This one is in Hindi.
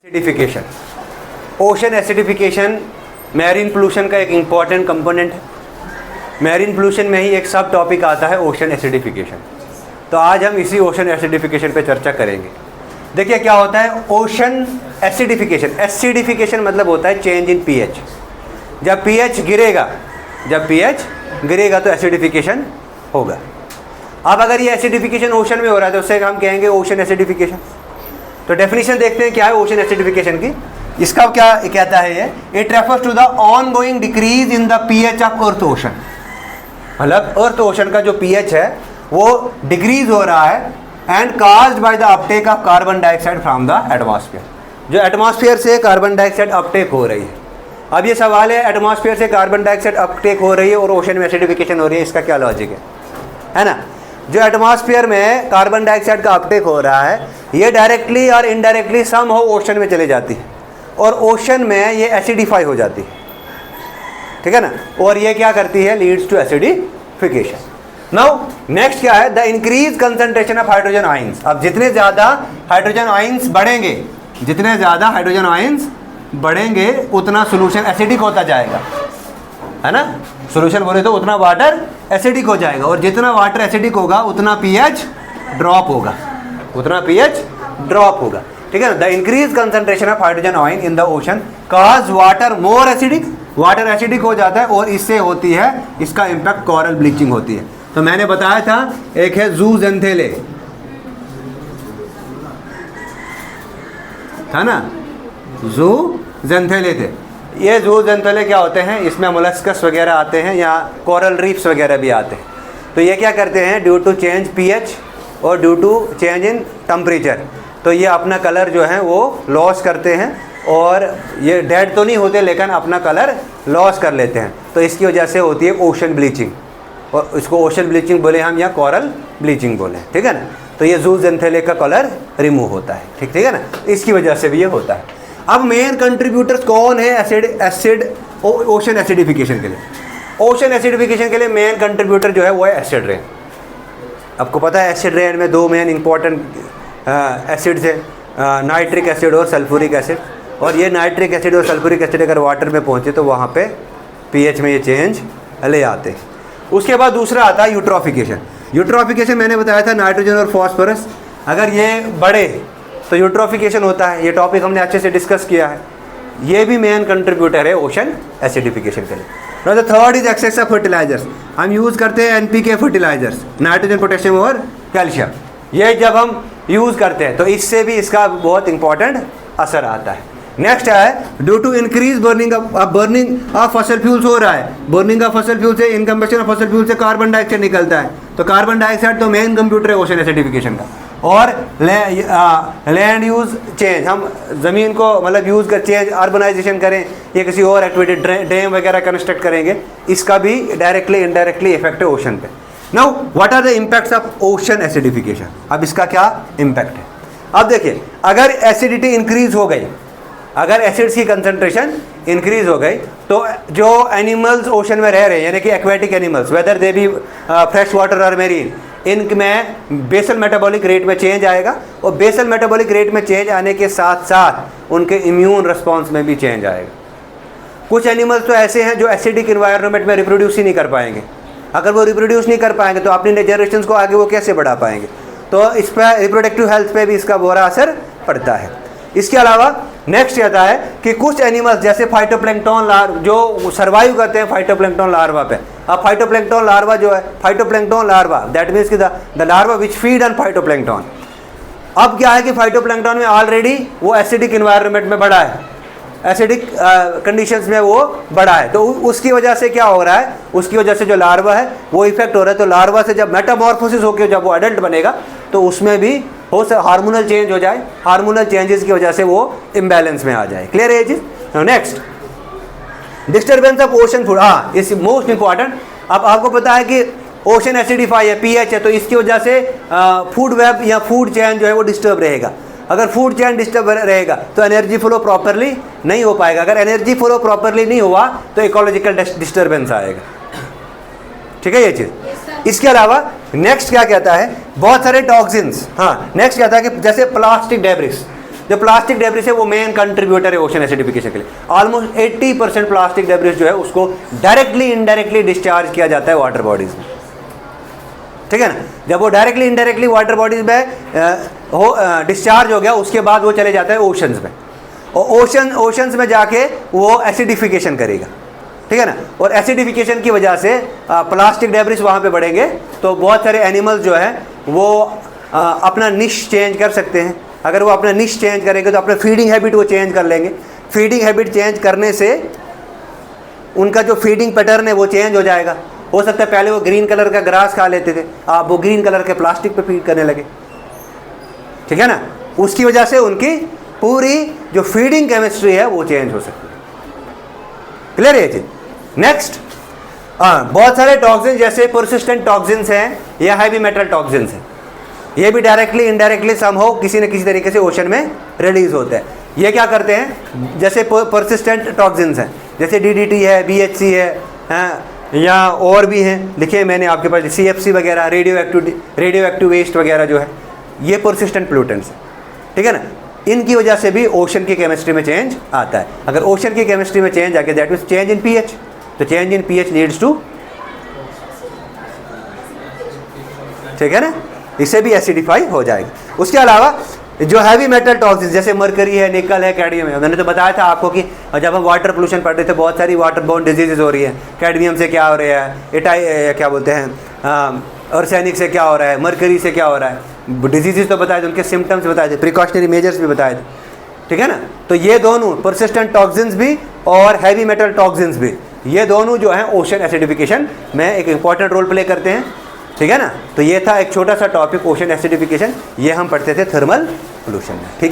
Acidification, ocean acidification marine pollution का एक इम्पॉर्टेंट कंपोनेंट है। मैरीन पोल्यूशन में ही एक सब टॉपिक आता है ओशन एसिडिफिकेशन। तो आज हम इसी ओशन एसिडिफिकेशन पे चर्चा करेंगे। देखिए क्या होता है ओशन एसिडिफिकेशन। एसिडिफिकेशन मतलब होता है चेंज इन पीएच। जब पीएच गिरेगा तो एसिडिफिकेशन होगा। अब अगर ये एसिडिफिकेशन ओशन में हो रहा है तो उससे हम कहेंगे ओशन एसिडिफिकेशन। तो डेफिनेशन देखते हैं क्या है ओशन एसिडिफिकेशन की। इसका क्या कहता है ये, it refers to the ongoing decrease in the pH of earth ocean. मतलब अर्थ ओशन का जो पीएच है वो डिक्रीज हो रहा है and caused by the Uptake of carbon dioxide from the atmosphere. जो एटमॉस्फेयर से कार्बन डाइऑक्साइड अपटेक हो रही है। अब ये सवाल है एटमॉस्फेयर से कार्बन डाइऑक्साइड अपटेक हो रही है और ओशन में एसिडिफिकेशन हो रही है, इसका क्या लॉजिक है ना। जो एटमॉस्फेयर में कार्बन डाइऑक्साइड का अपटेक हो रहा है ये डायरेक्टली और इनडायरेक्टली सम हो ओशन में चले जाती है और ओशन में ये एसिडिफाई हो जाती है, ठीक है ना। और ये क्या करती है, leads to acidification. Now next क्या है, the increase concentration of hydrogen ions. अब जितने ज़्यादा हाइड्रोजन आयंस बढ़ेंगे उतना सोल्यूशन एसिडिक होता जाएगा, है ना। सोल्यूशन बोले तो उतना वाटर एसिडिक हो जाएगा और जितना वाटर एसिडिक होगा उतना पीएच ड्रॉप होगा, ठीक है ना। The increase concentration of hydrogen ion in the ocean cause water more acidic. Water acidic हो जाता है और इससे होती है इसका इम्पैक्ट कोरल ब्लीचिंग होती है। तो मैंने बताया था एक है ज़ूज़ेंथेले, था ना, ज़ूज़ेंथेले थे। ये ज़ूज़ेंथेले क्या होते हैं, इसमें मोलस्कस वगैरह आते हैं या कोरल रीफ्स वगैरह भी आते हैं। तो ये क्या करते हैं, ड्यू टू चेंज पीएच और due to change in temperature, तो ये अपना कलर जो है वो लॉस करते हैं और ये डेड तो नहीं होते लेकिन अपना कलर लॉस कर लेते हैं। तो इसकी वजह से होती है ओशन ब्लीचिंग, और इसको ओशन ब्लीचिंग बोले हम या कोरल ब्लीचिंग बोले, ठीक है ना। तो ये ज़ूज़ेंथेले का कलर रिमूव होता है, ठीक है ना। इसकी वजह से भी ये होता है। अब मेन कंट्रीब्यूटर्स कौन है ओशन एसिडिफिकेशन के लिए। ओशन एसिडिफिकेशन के लिए मेन कंट्रीब्यूटर जो है वो है एसिड रेन। आपको पता है एसिड रेन में दो मेन इंपॉर्टेंट एसिड्स हैं, नाइट्रिक एसिड और सल्फ्यूरिक एसिड। और ये नाइट्रिक एसिड और सल्फ्यूरिक एसिड अगर वाटर में पहुँचे तो वहाँ पे पीएच में ये चेंज ले आते हैं। उसके बाद दूसरा आता है यूट्रोफिकेशन। यूट्रोफिकेशन मैंने बताया था नाइट्रोजन और फॉस्फोरस अगर ये बढ़े तो यूट्रोफिकेशन होता है। ये टॉपिक हमने अच्छे से डिस्कस किया है। ये भी मेन कंट्रीब्यूटर है ओशन एसिडिफिकेशन के लिए। Now the third is excess of fertilizers. हम यूज़ करते हैं एनपीके फर्टिलाइजर्स, नाइट्रोजन, पोटेशियम और कैल्शियम। ये जब हम यूज़ करते हैं तो इससे भी इसका बहुत इंपॉर्टेंट असर आता है। नेक्स्ट है due to increase burning of fossil fuels हो रहा है। बर्निंग ऑफ फॉसिल फ्यूल से, इनकम्बशन ऑफ फॉसिल फ्यूल से कार्बन डाइऑक्साइड निकलता है। तो कार्बन डाइऑक्साइड तो मेन कंप्यूटर है ओशन एसिडिफिकेशन का। और लैंड यूज़ चेंज, हम ज़मीन को मतलब यूज़ कर चेंज अर्बनाइजेशन करें या किसी और एक्टिविटी डैम वगैरह कंस्ट्रक्ट करेंगे, इसका भी डायरेक्टली इनडायरेक्टली इफेक्ट है ओशन पे। Now what are the impacts of ocean acidification. अब इसका क्या इम्पैक्ट है। अब देखिए अगर एसिडिटी इंक्रीज हो गई, अगर एसिड्स की कंसंट्रेशन इंक्रीज हो गई तो जो एनिमल्स ओशन में रह रहे हैं यानी कि एक्वेटिक एनिमल्स वेदर दे भी फ्रेश वाटर और मेरीन, इनमें बेसल मेटाबॉलिक रेट में चेंज आएगा और बेसल मेटाबॉलिक रेट में चेंज आने के साथ साथ उनके इम्यून रिस्पॉन्स में भी चेंज आएगा। कुछ एनिमल्स तो ऐसे हैं जो एसिडिक इन्वायरमेंट में रिप्रोड्यूस ही नहीं कर पाएंगे। अगर वो रिप्रोड्यूस नहीं कर पाएंगे तो अपनी जनरेशन को आगे वो कैसे बढ़ा पाएंगे। तो इस पर रिप्रोडक्टिव हेल्थ पे भी इसका बुरा असर पड़ता है। इसके अलावा नेक्स्ट आता है कि कुछ एनिमल्स जैसे फाइटोप्लैंक्टन जो सर्वाइव करते हैं फाइटोप्लैंक्टन लार्वा पे। अब फाइटोप्लैंक्टन लार्वा जो है, फाइटोप्लैंक्टन लार्वा दैट मीन्स कि the larva which feed on phytoplankton. अब क्या है कि फाइटोप्लैंक्टन में ऑलरेडी वो एसिडिक इन्वायरमेंट में बढ़ा है, एसिडिक कंडीशंस में वो बढ़ा है। तो उसकी वजह से क्या हो रहा है, उसकी वजह से जो लार्वा है वो इफेक्ट हो रहा है। तो लार्वा से जब मेटामॉर्फोसिस होकर जब वो एडल्ट बनेगा तो उसमें भी हो सकता हार्मोनल चेंज हो जाए, हार्मोनल चेंजेस की वजह से वो इम्बैलेंस में आ जाए। क्लियर है चीज। Next disturbance of ocean food. हाँ, इस मोस्ट इंपॉर्टेंट। अब आपको पता है कि ओशन एसिडिफाई है, पीएच है, तो इसकी वजह से फूड वेब या फूड चेन जो है वो डिस्टर्ब रहेगा। अगर फूड चेन डिस्टर्ब रहेगा तो एनर्जी फ्लो प्रॉपरली नहीं हो पाएगा। अगर एनर्जी फ्लो प्रॉपरली नहीं हुआ तो इकोलॉजिकल डिस्टर्बेंस आएगा, ठीक है ये चीज़। इसके अलावा नेक्स्ट क्या कहता है, बहुत सारे टॉक्सिन्स। हाँ, नेक्स्ट कहता है कि जैसे प्लास्टिक डेब्रिस, जो प्लास्टिक डेब्रिस है वो मेन कंट्रीब्यूटर है ओशन एसिडिफिकेशन के लिए। ऑलमोस्ट 80% प्लास्टिक डेब्रिस जो है उसको डायरेक्टली इनडायरेक्टली डिस्चार्ज किया जाता है वाटर बॉडीज में, ठीक है ना। जब वो डायरेक्टली इनडायरेक्टली वाटर बॉडीज में डिस्चार्ज हो गया, उसके बाद वो चले जाता है ओशंस में, और ओशंस में जाके वो एसिडिफिकेशन करेगा, ठीक है ना। और एसिडिफिकेशन की वजह से प्लास्टिक डेब्रिस वहाँ पे बढ़ेंगे, तो बहुत सारे एनिमल्स जो है वो अपना निश चेंज कर सकते हैं। अगर वो अपना निश चेंज करेंगे तो अपना फीडिंग हैबिट वो चेंज कर लेंगे। फीडिंग हैबिट चेंज करने से उनका जो फीडिंग पैटर्न है वो चेंज हो जाएगा। हो सकता है पहले वो ग्रीन कलर का ग्रास खा लेते थे, आप वो ग्रीन कलर के प्लास्टिक पे फीड करने लगे, ठीक है ना। उसकी वजह से उनकी पूरी जो फीडिंग केमिस्ट्री है वो चेंज हो सकती है। क्लियर है जी। नेक्स्ट, बहुत सारे टॉक्सिन जैसे परसिस्टेंट टॉक्सिन्स हैं या हैवी मेटल टॉक्सिन्स हैं, ये भी डायरेक्टली इनडायरेक्टली समहाउ किसी न किसी तरीके से ओशन में रिलीज होते हैं। ये क्या करते हैं, जैसे परसिस्टेंट टॉक्सिन्स हैं, जैसे DDT है, BHC है, या और भी हैं, लिखे मैंने आपके पास, CFC वगैरह, रेडियो एक्टिव वेस्ट वगैरह जो है, ये परसिस्टेंट पोल्यूटेंट्स हैं, ठीक है ना। इनकी वजह से भी ओशन की केमिस्ट्री में चेंज आता है। अगर ओशन की केमिस्ट्री में चेंज आके, that means change in pH, तो change in pH leads to, ठीक है ना, इससे भी एसिडिफाई हो जाएगा। उसके अलावा जो हैवी मेटल टॉक्सिन जैसे मरकरी है, निकल है, कैडमियम है, मैंने तो बताया था आपको कि जब हम वाटर पोल्यूशन पढ़ रहे थे बहुत सारी वाटर बोर्न डिजीजेज हो रही है। कैडमियम से क्या हो रहा है, क्या बोलते हैं, आर्सेनिक से क्या हो रहा है, मरकरी से क्या हो रहा है, डिजीजेज तो बताए थे, उनके सिम्टम्स बताए थे, प्रिकॉशनरी मेजर्स भी बताए थे, ठीक है ना। तो ये दोनों परसिस्टेंट टॉक्सिन्स भी और हैवी मेटल टॉक्सिन्स भी, ये दोनों जो हैं ओशन एसिडिफिकेशन में एक इंपॉर्टेंट रोल प्ले करते हैं, ठीक है ना। तो ये था एक छोटा सा टॉपिक ओशन एसिडिफिकेशन, ये हम पढ़ते थे थर्मल पोल्यूशन में, ठीक है।